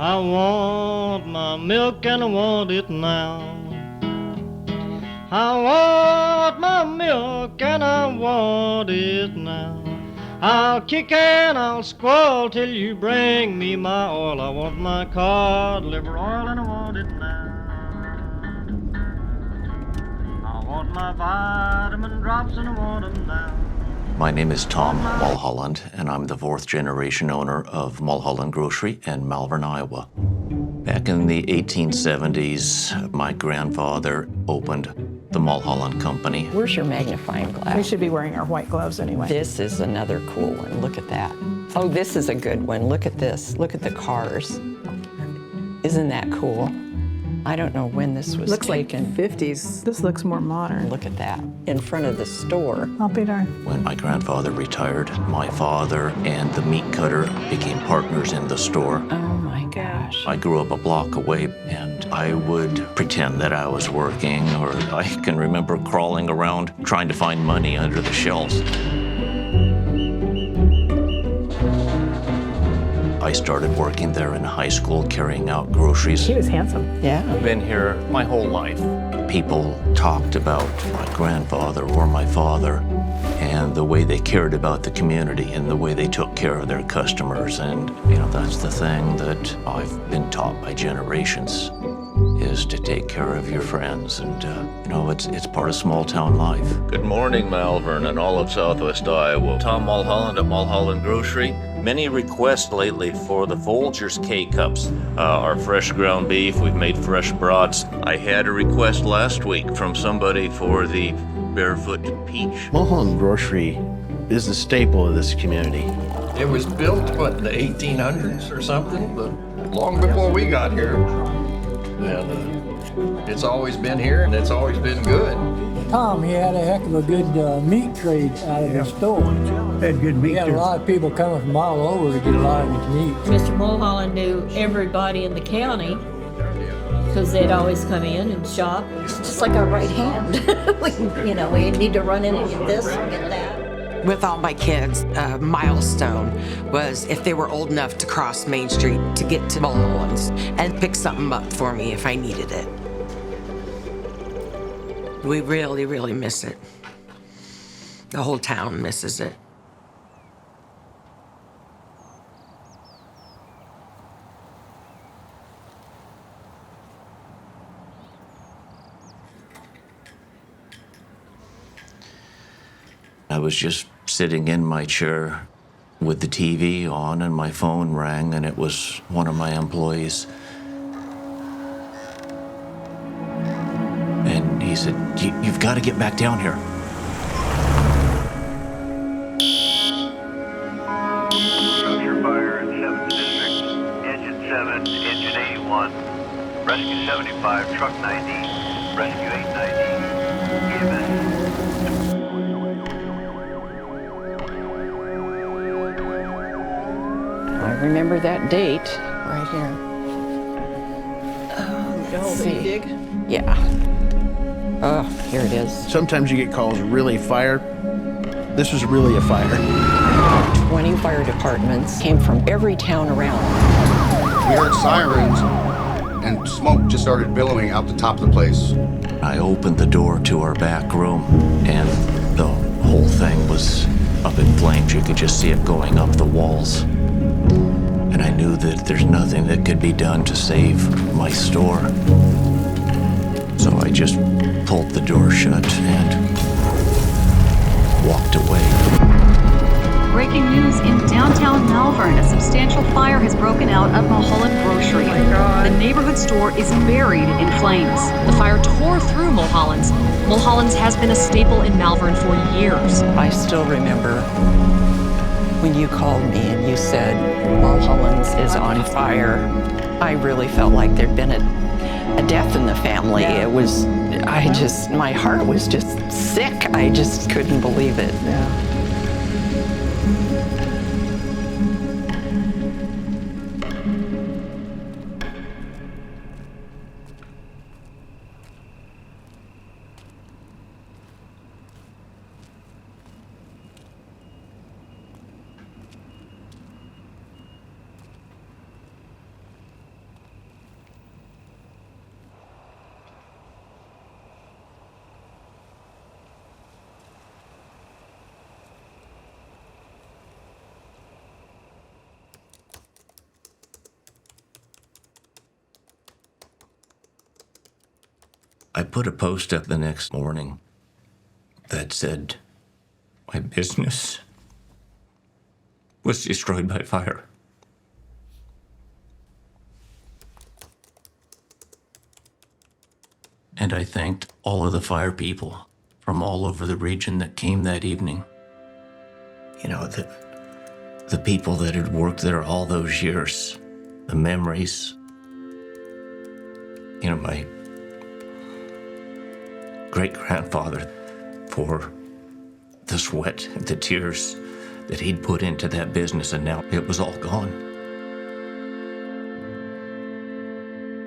I want my milk and I want it now. I want my milk and I want it now. I'll kick and I'll squall till you bring me my oil. I want my cod liver oil and I want it now. I want my vitamin drops and I want them now. My name is Tom Mulholland, and I'm the fourth generation owner of Mulholland Grocery in Malvern, Iowa. Back in the 1870s, my grandfather opened the Mulholland Company. Where's your magnifying glass? We should be wearing our white gloves anyway. This is another cool one. Look at that. Oh, this is a good one. Look at this. Look at the cars. Isn't that cool? I don't know when this was Looks taken. like 50s. This looks more modern. Look at that. In front of the store. I'll be darned. When my grandfather retired, my father and the meat cutter became partners in the store. Oh my gosh. I grew up a block away, and I would pretend that I was working, or I can remember crawling around trying to find money under the shelves. I started working there in high school, carrying out groceries. He was handsome. Yeah. I've been here my whole life. People talked about my grandfather or my father and the way they cared about the community and the way they took care of their customers. And, that's the thing that I've been taught by generations, is to take care of your friends. And, it's part of small town life. Good morning, Malvern and all of Southwest Iowa. Tom Mulholland at Mulholland Grocery. Many requests lately for the Folgers K-Cups, our fresh ground beef. We've made fresh brats. I had a request last week from somebody for the barefoot peach. Mulholland Grocery is the staple of this community. It was built, in the 1800s or something, but long before we got here. And it's always been here, and it's always been good. Tom, he had a heck of a good meat trade out of the store. Had good meat. He had a lot of people coming from all over to get a lot of his meat. Mr. Mulholland knew everybody in the county because they'd always come in and shop. It's just like our right hand. we need to run in and get this and get that. With all my kids, a milestone was if they were old enough to cross Main Street to get to Mulholland's and pick something up for me if I needed it. We really, really miss it. The whole town misses it. I was just sitting in my chair with the TV on, and my phone rang, and it was one of my employees. And he said, "You've got to get back down here." Structure fire in 7th District. Engine 7, Engine 81. Rescue 75, Truck 90. Rescue 890. EMS. I remember that date right here. Let's see. Dig? Yeah. Oh, here it is. Sometimes you get calls really fire. This was really a fire. 20 fire departments came from every town around. We heard sirens and smoke just started billowing out the top of the place. I opened the door to our back room, and the whole thing was up in flames. You could just see it going up the walls. And I knew that there's nothing that could be done to save my store. So I just pulled the door shut and walked away. Breaking news in downtown Malvern. A substantial fire has broken out at Mulholland Grocery. Oh my God. The neighborhood store is buried in flames. The fire tore through Mulholland's. Mulholland's has been a staple in Malvern for years. I still remember when you called me and you said, Mulholland's is on fire. I really felt like there'd been a death in the family. Yeah. It was, my heart was just sick. I just couldn't believe it. Yeah. I put a post up the next morning that said, my business was destroyed by fire. And I thanked all of the fire people from all over the region that came that evening. You know, the people that had worked there all those years, the memories. You know, my great-grandfather, for the sweat and the tears that he'd put into that business, and now it was all gone.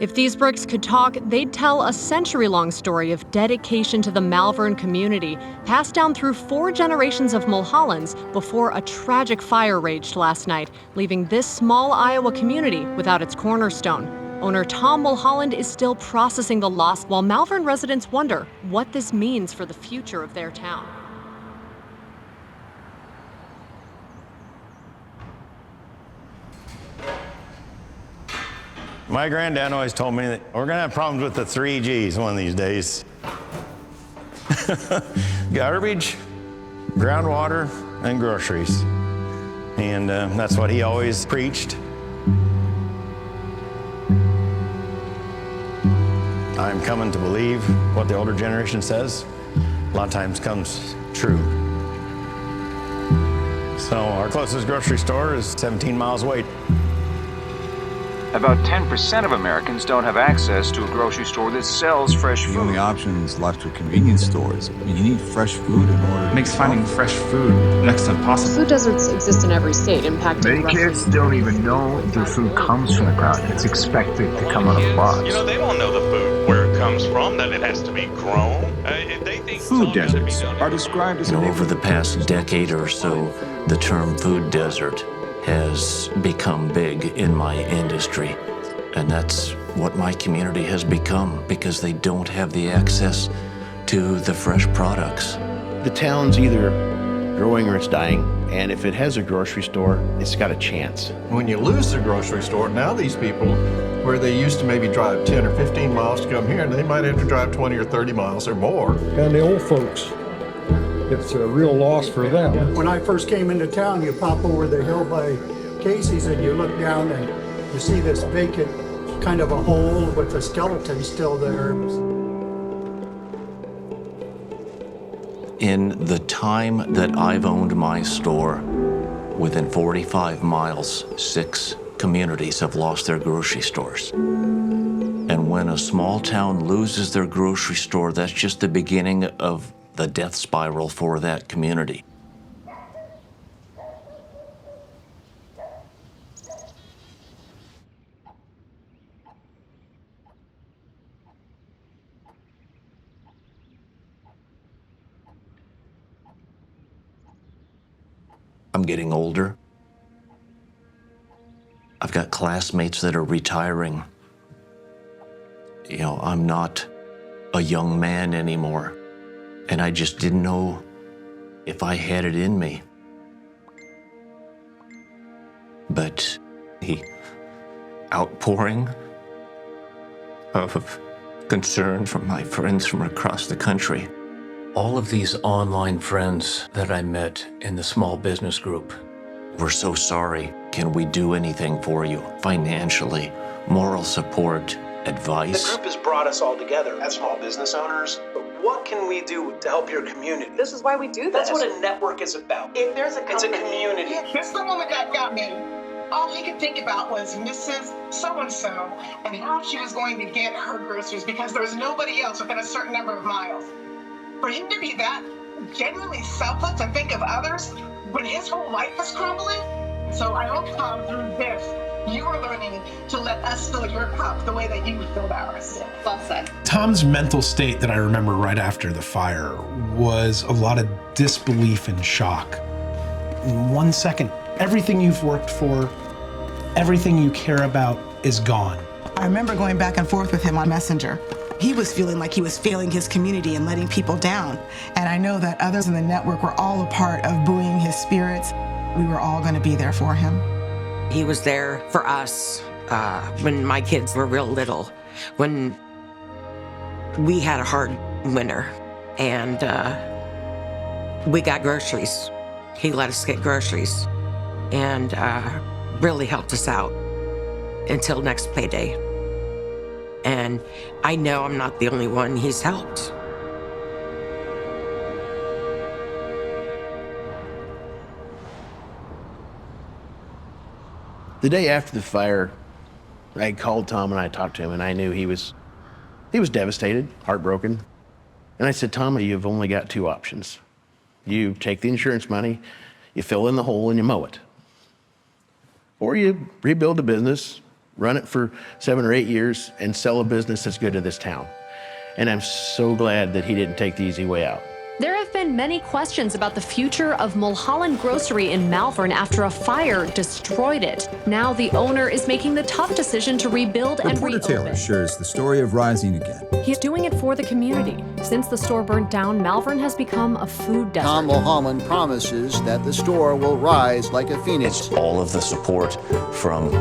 If these bricks could talk, they'd tell a century-long story of dedication to the Malvern community, passed down through 4 generations of Mulhollands before a tragic fire raged last night, leaving this small Iowa community without its cornerstone. Owner Tom Mulholland is still processing the loss, while Malvern residents wonder what this means for the future of their town. My granddad always told me that we're gonna have problems with the 3 G's one of these days. Garbage, groundwater, and groceries. And that's what he always preached. I'm coming to believe what the older generation says. A lot of times comes true. So our closest grocery store is 17 miles away. About 10% of Americans don't have access to a grocery store that sells fresh food. The only option is left with convenience stores. I mean, you need fresh food in order to... Makes finding fresh food next to impossible. Food deserts exist in every state, impacting... Many kids don't even know their food comes from the ground. It's expected to come out of box. You know, they don't know the food, where it comes from, that it has to be grown. They think food deserts are described as... Over the past decade or so, the term food desert has become big in my industry. And that's what my community has become, because they don't have the access to the fresh products. The town's either growing or it's dying, and if it has a grocery store, it's got a chance. When you lose the grocery store, now these people, where they used to maybe drive 10 or 15 miles to come here, they might have to drive 20 or 30 miles or more. And the old folks, it's a real loss for them. When I first came into town, you pop over the hill by Casey's and you look down and you see this vacant kind of a hole with a skeleton still there. In the time that I've owned my store, within 45 miles, 6 communities have lost their grocery stores. And when a small town loses their grocery store, that's just the beginning of the death spiral for that community. I'm getting older. I've got classmates that are retiring. You know, I'm not a young man anymore. And I just didn't know if I had it in me. But the outpouring of concern from my friends from across the country, all of these online friends that I met in the small business group, we're so sorry. Can we do anything for you financially, moral support, advice? The group has brought us all together as small business owners. But what can we do to help your community? This is why we do this. That's what a network is about. If there's a company, it's a community. This is the woman that got me. All he could think about was Mrs. So-and-so and how she was going to get her groceries because there was nobody else within a certain number of miles. For him to be that genuinely selfless and think of others when his whole life is crumbling. So I hope, Tom, through this, you are learning to let us fill your cup the way that you filled ours. Well said. Tom's mental state that I remember right after the fire was a lot of disbelief and shock. In 1 second, everything you've worked for, everything you care about is gone. I remember going back and forth with him on Messenger. He was feeling like he was failing his community and letting people down. And I know that others in the network were all a part of buoying his spirits. We were all going to be there for him. He was there for us when my kids were real little. When We had a hard winter, and we got groceries. He let us get groceries and really helped us out until next payday. And I know I'm not the only one he's helped. The day after the fire, I called Tom and I talked to him, and I knew he was devastated, heartbroken. And I said, Tom, you've only got two options. You take the insurance money, you fill in the hole, and you mow it. Or you rebuild a business, run it for 7 or 8 years, and sell a business that's good to this town. And I'm so glad that he didn't take the easy way out. There have been many questions about the future of Mulholland Grocery in Malvern after a fire destroyed it. Now the owner is making the tough decision to rebuild and Reporter reopen. Taylor shares the story of rising again. He's doing it for the community. Since the store burnt down, Malvern has become a food desert. Tom Mulholland promises that the store will rise like a phoenix. It's all of the support from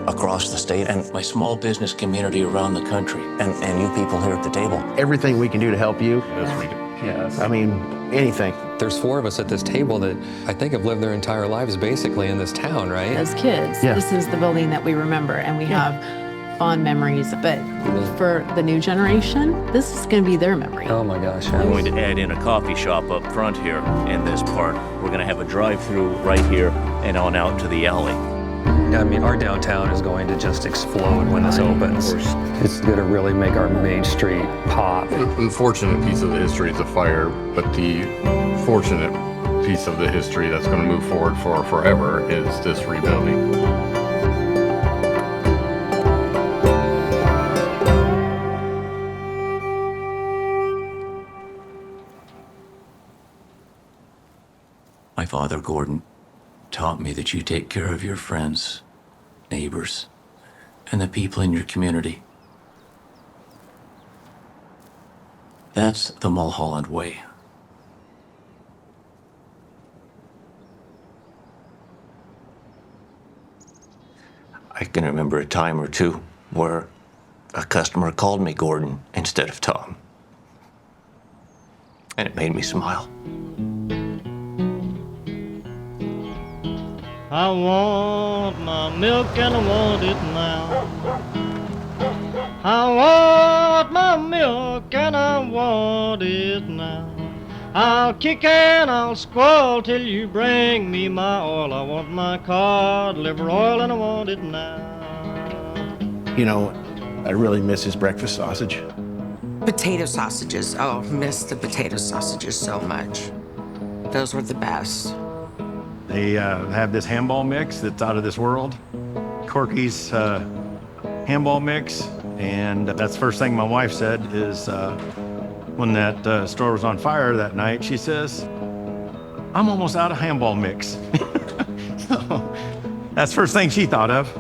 across the state and my small business community around the country, and you people here at the table. Everything we can do to help you. Yes. I mean, anything. There's 4 of us at this table that I think have lived their entire lives basically in this town, right? As kids, Yeah. this is the building that we remember, and we have fond memories. But for the new generation, this is going to be their memory. Oh my gosh. We're going to add in a coffee shop up front here in this part. We're going to have a drive-through right here and on out to the alley. I mean, our downtown is going to just explode when this opens. It's going to really make our main street pop. The unfortunate piece of the history is the fire, but the fortunate piece of the history that's going to move forward for forever is this rebuilding. My father, Gordon, taught me that you take care of your friends, neighbors, and the people in your community. That's the Mulholland way. I can remember a time or two where a customer called me Gordon instead of Tom. And it made me smile. I want my milk and I want it now. I want my milk and I want it now. I'll kick and I'll squall till you bring me my oil. I want my cod liver oil and I want it now. You know, I really miss his breakfast sausage. Potato sausages. Oh, miss the potato sausages so much. Those were the best. They have this handball mix that's out of this world. Corky's handball mix. And that's the first thing my wife said is when that store was on fire that night, she says, I'm almost out of handball mix. So that's the first thing she thought of.